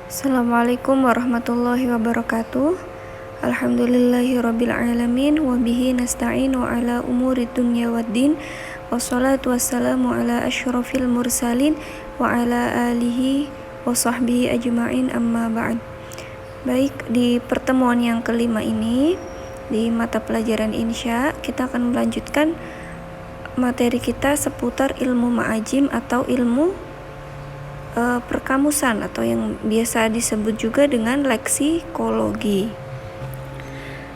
Assalamualaikum warahmatullahi wabarakatuh. Alhamdulillahirabbil alamin wa bihi nasta'inu ala umuri dunya waddin. Wassalatu wassalamu ala asyrafil mursalin wa ala alihi wa sahbihi ajma'in, amma ba'd. Baik, di pertemuan yang kelima ini di mata pelajaran insya kita akan melanjutkan materi kita seputar ilmu ma'ajim atau ilmu perkamusan atau yang biasa disebut juga dengan leksikologi.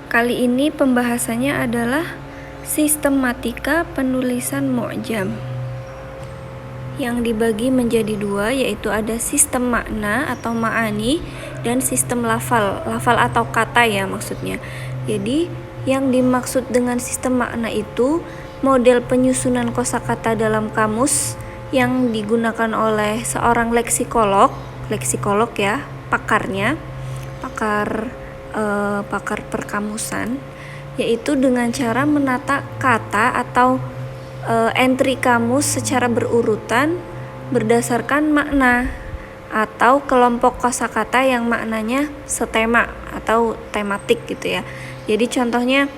Kali ini pembahasannya adalah sistematika penulisan mu'jam yang dibagi menjadi dua, yaitu ada sistem makna atau ma'ani dan sistem lafal atau kata ya maksudnya. Jadi yang dimaksud dengan sistem makna itu model penyusunan kosakata dalam kamus yang digunakan oleh seorang leksikolog ya, pakar perkamusan, yaitu dengan cara menata kata atau entry kamus secara berurutan berdasarkan makna atau kelompok kosakata yang maknanya setema atau tematik gitu ya. Jadi contohnya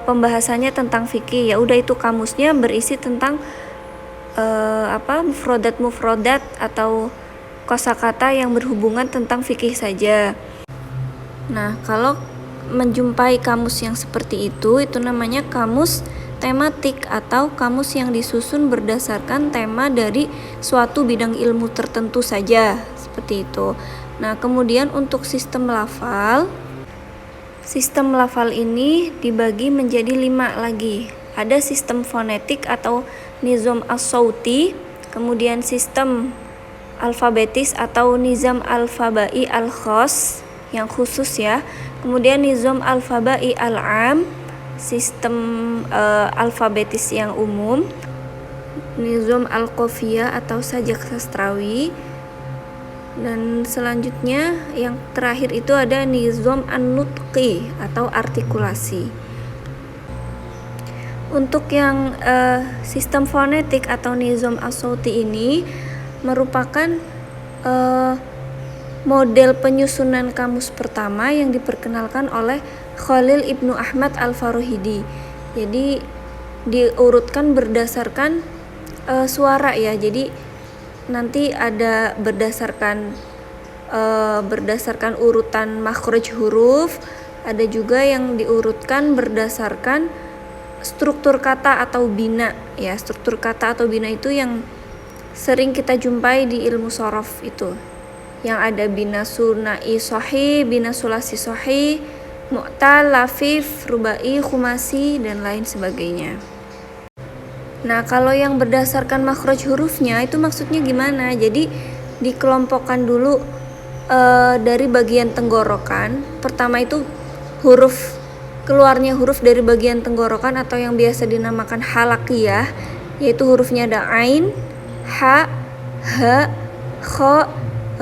pembahasannya tentang fikih, ya udah itu kamusnya berisi tentang mufrodat atau kosakata yang berhubungan tentang fikih saja. Nah, kalau menjumpai kamus yang seperti itu namanya kamus tematik atau kamus yang disusun berdasarkan tema dari suatu bidang ilmu tertentu saja, seperti itu. Nah, kemudian untuk sistem lafal ini dibagi menjadi 5 lagi. Ada sistem fonetik atau nizam as-sauti, kemudian sistem alfabetis atau nizam alfabai al-khas yang khusus ya, kemudian nizam alfabai al-am, sistem alfabetis yang umum, nizam al-qafiyah atau sajak sastrawi, dan selanjutnya yang terakhir itu ada nizam an-nutqi atau artikulasi. Untuk yang sistem fonetik atau nizam as-sauti ini merupakan model penyusunan kamus pertama yang diperkenalkan oleh Khalil Ibnu Ahmad Al-Farahidi. Jadi diurutkan berdasarkan suara ya. Jadi nanti ada berdasarkan urutan makhraj huruf, ada juga yang diurutkan berdasarkan struktur kata atau bina ya. Struktur kata atau bina itu yang sering kita jumpai di ilmu shorof itu, yang ada bina sunai sahih, bina sulasi sahih, mu'tal, lafif, rubai, khumasi, dan lain sebagainya. Nah, kalau yang berdasarkan makhraj hurufnya itu maksudnya gimana? Jadi dikelompokkan dulu dari bagian tenggorokan. Pertama itu keluarnya huruf dari bagian tenggorokan atau yang biasa dinamakan halakiyah, yaitu hurufnya ada ain, ha, ha, kha,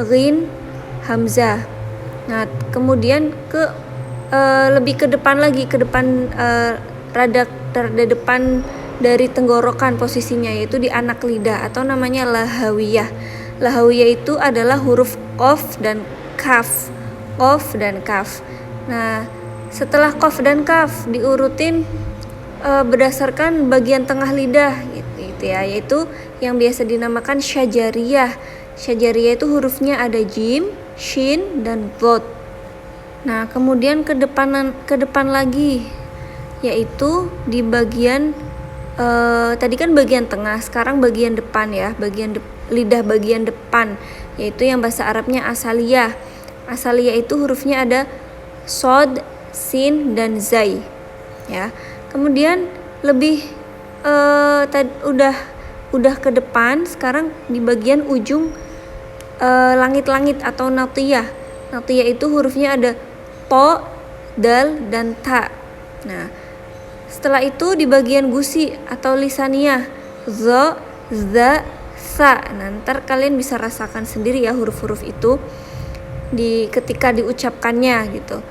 ghin, hamzah. Nah, kemudian lebih ke depan lagi, rada depan dari tenggorokan posisinya, yaitu di anak lidah atau namanya lahawiyah. Lahawiyah itu adalah huruf qaf dan kaf. Nah, setelah qaf dan kaf diurutin berdasarkan bagian tengah lidah gitu ya, yaitu yang biasa dinamakan syajariyah. Syajariyah itu hurufnya ada jim, shin, dan dhad. Nah, kemudian ke depan lagi, yaitu di bagian tadi kan bagian tengah, sekarang bagian depan ya, lidah bagian depan, yaitu yang bahasa Arabnya asaliyah. Asaliyah itu hurufnya ada sod, sin, dan zai ya. Kemudian lebih udah ke depan, sekarang di bagian ujung langit-langit atau natiyah. Natiyah itu hurufnya ada to, dal, dan ta. Nah, setelah itu di bagian gusi atau lisaniyah, zo, za, sa. Nah, ntar kalian bisa rasakan sendiri ya huruf-huruf itu ketika diucapkannya gitu.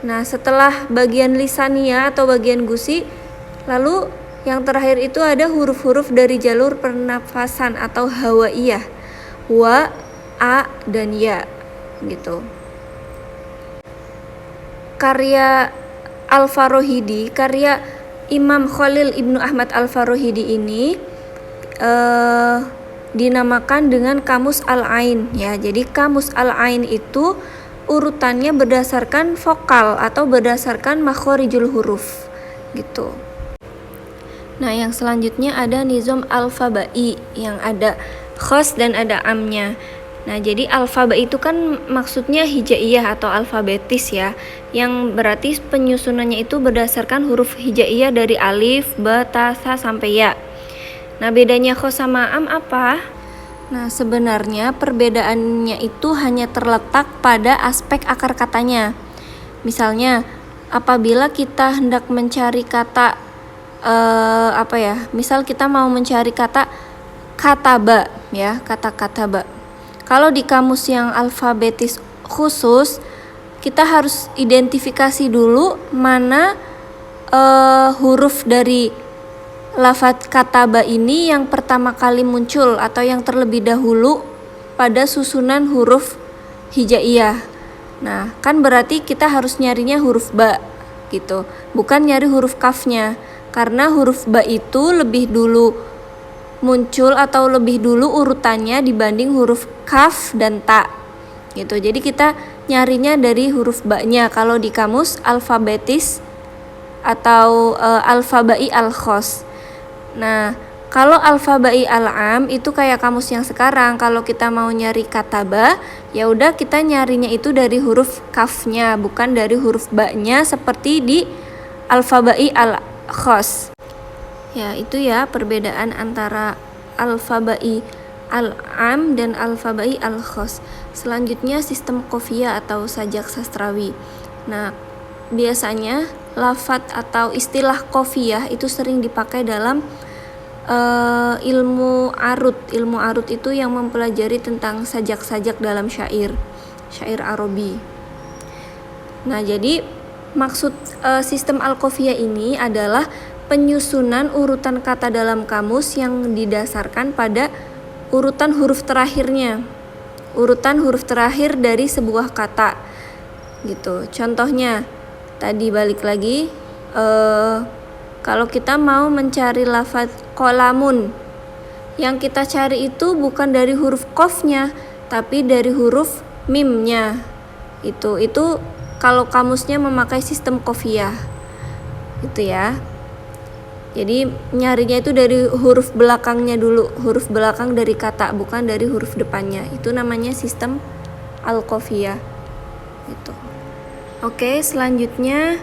Nah, setelah bagian lisaniyah atau bagian gusi, lalu yang terakhir itu ada huruf-huruf dari jalur pernafasan atau hawaiyah. Wa, a dan ya gitu. Karya Al-Farohidi, karya Imam Khalil Ibnu Ahmad Al-Farohidi ini dinamakan dengan Kamus Al-Ain ya. Jadi Kamus Al-Ain itu urutannya berdasarkan vokal atau berdasarkan makhorijul huruf gitu. Nah, yang selanjutnya ada Nizam Al-Fabai yang ada khos dan ada amnya. Nah, jadi alfabai itu kan maksudnya hijaiyah atau alfabetis ya, yang berarti penyusunannya itu berdasarkan huruf hijaiyah dari alif, ba, ta, sa sampai ya. Nah, bedanya khos sama am apa? Nah, sebenarnya perbedaannya itu hanya terletak pada aspek akar katanya. Misalnya, apabila kita hendak mencari kata misal kita mau mencari kata kataba ya, kata kataba. Kalau di kamus yang alfabetis khusus, kita harus identifikasi dulu mana huruf dari lafadz kataba ini yang pertama kali muncul atau yang terlebih dahulu pada susunan huruf hijaiyah. Nah, kan berarti kita harus nyarinya huruf ba gitu, bukan nyari huruf kafnya, karena huruf ba itu lebih dulu muncul atau lebih dulu urutannya dibanding huruf kaf dan ta gitu. Jadi kita nyarinya dari huruf ba-nya kalau di kamus alfabetis atau alfabai al-khos. Nah, kalau alfabai al-am itu kayak kamus yang sekarang, kalau kita mau nyari kata ba, ya udah kita nyarinya itu dari huruf kafnya, bukan dari huruf ba-nya seperti di alfabai al-khos. Ya, itu ya perbedaan antara alfabai al-am dan alfabai al-khos. Selanjutnya sistem qofiyah atau sajak sastrawi. Nah, biasanya lafadz atau istilah qofiyah itu sering dipakai dalam ilmu arud. Ilmu arud itu yang mempelajari tentang sajak-sajak dalam syair Arabi. Nah, jadi maksud sistem al-qofiyah ini adalah penyusunan urutan kata dalam kamus yang didasarkan pada urutan huruf terakhirnya, urutan huruf terakhir dari sebuah kata gitu. Contohnya tadi balik lagi, kalau kita mau mencari lafadz qolamun, yang kita cari itu bukan dari huruf qofnya tapi dari huruf mimnya. Itu kalau kamusnya memakai sistem qofiyah gitu ya. Jadi nyarinya itu dari huruf belakangnya dulu, huruf belakang dari kata, bukan dari huruf depannya. Itu namanya sistem al-qofiyah gitu. Oke, selanjutnya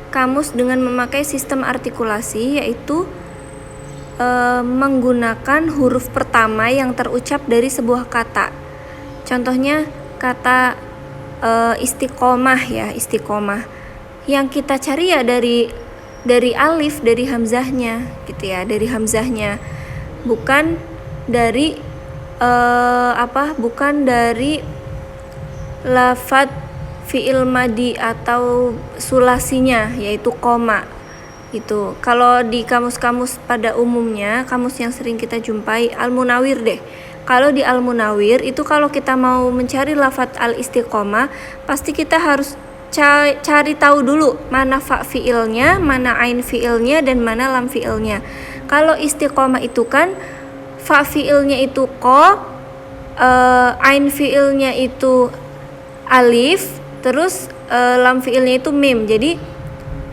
kamus dengan memakai sistem artikulasi, yaitu menggunakan huruf pertama yang terucap dari sebuah kata. Contohnya kata istiqomah ya, istiqomah. Yang kita cari ya dari alif, dari hamzahnya gitu ya, dari hamzahnya, bukan dari bukan dari lafadz fi'il madi atau sulasinya yaitu koma itu. Kalau di kamus-kamus pada umumnya, kamus yang sering kita jumpai Al-Munawir deh. Kalau di Al-Munawir itu kalau kita mau mencari lafadz al-istiqomah, pasti kita harus cari tahu dulu mana fa fiilnya, mana ain fiilnya, dan mana lam fiilnya. Kalau istiqomah itu kan fa fiilnya itu ko, ain fiilnya itu alif, terus lam fiilnya itu mim. Jadi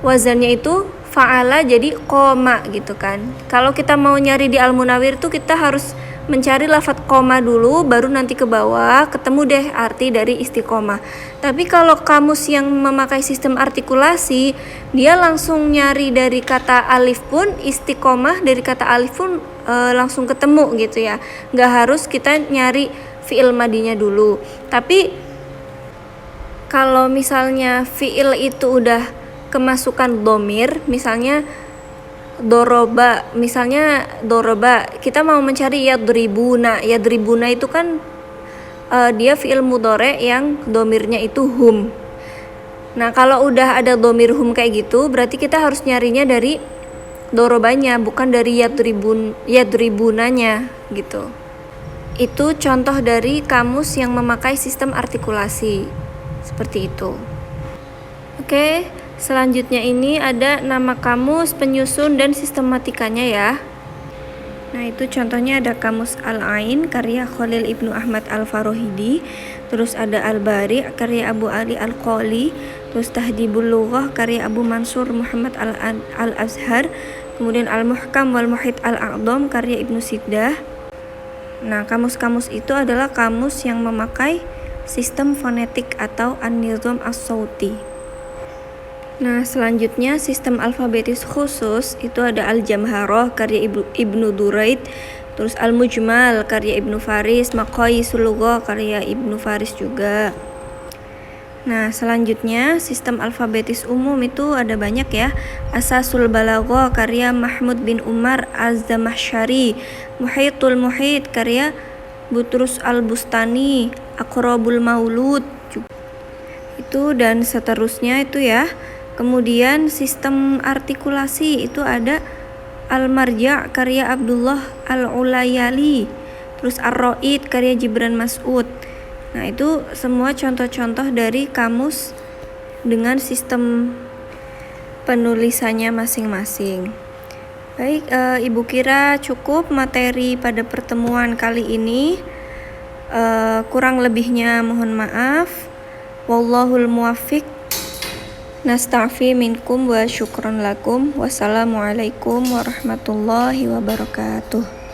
wazannya itu fa'ala, jadi koma gitu kan. Kalau kita mau nyari di Al-Munawir itu kita harus mencari lafadz koma dulu, baru nanti ke bawah ketemu deh arti dari istiqomah. Tapi kalau kamus yang memakai sistem artikulasi, dia langsung nyari dari kata alif pun, istiqomah dari kata alif pun langsung ketemu gitu ya. Nggak harus kita nyari fi'il madinya dulu. Tapi kalau misalnya fi'il itu udah kemasukan dhamir, misalnya doroba, kita mau mencari yadribuna itu kan dia fi'il mudhari yang dhamirnya itu hum. Nah, kalau udah ada dhamir hum kayak gitu, berarti kita harus nyarinya dari dorobanya, bukan dari yadribunanya gitu. Itu contoh dari kamus yang memakai sistem artikulasi. Seperti itu. Oke, selanjutnya ini ada nama kamus, penyusun, dan sistematikanya ya. Nah, itu contohnya ada kamus Al-Ain karya Khalil Ibnu Ahmad Al-Farohidi, terus ada Al-Bari karya Abu Ali Al-Qoli, terus Tahdhibul Lughah karya Abu Mansur Muhammad Al-Azhar, kemudian Al-Muhkam wal Muhit Al-A'dham karya Ibnu Siddah. Nah, kamus-kamus itu adalah kamus yang memakai sistem fonetik atau an-nizam as-sauti. Nah, selanjutnya sistem alfabetis khusus itu ada Al-Jamharah karya Ibnu Duraid, terus Al-Mujmal karya Ibnu Faris, Maqayisul Lughah karya Ibnu Faris juga. Nah, selanjutnya sistem alfabetis umum itu ada banyak ya. Asasul Balaghah karya Mahmud bin Umar Az-Zamakhsyari, Muhitul Muhit karya Butrus Al-Bustani, Aqrabul Maulud juga. Itu dan seterusnya itu ya. Kemudian sistem artikulasi itu ada Al-Marja' karya Abdullah Al-Ulayali, terus Ar-Ra'id karya Jibran Mas'ud. Nah, itu semua contoh-contoh dari kamus dengan sistem penulisannya masing-masing. Baik, Ibu kira cukup materi pada pertemuan kali ini. Kurang lebihnya mohon maaf. Wallahul muwaffiq. Nasta'fi minkum wa syukran lakum. Wassalamualaikum warahmatullahi wabarakatuh.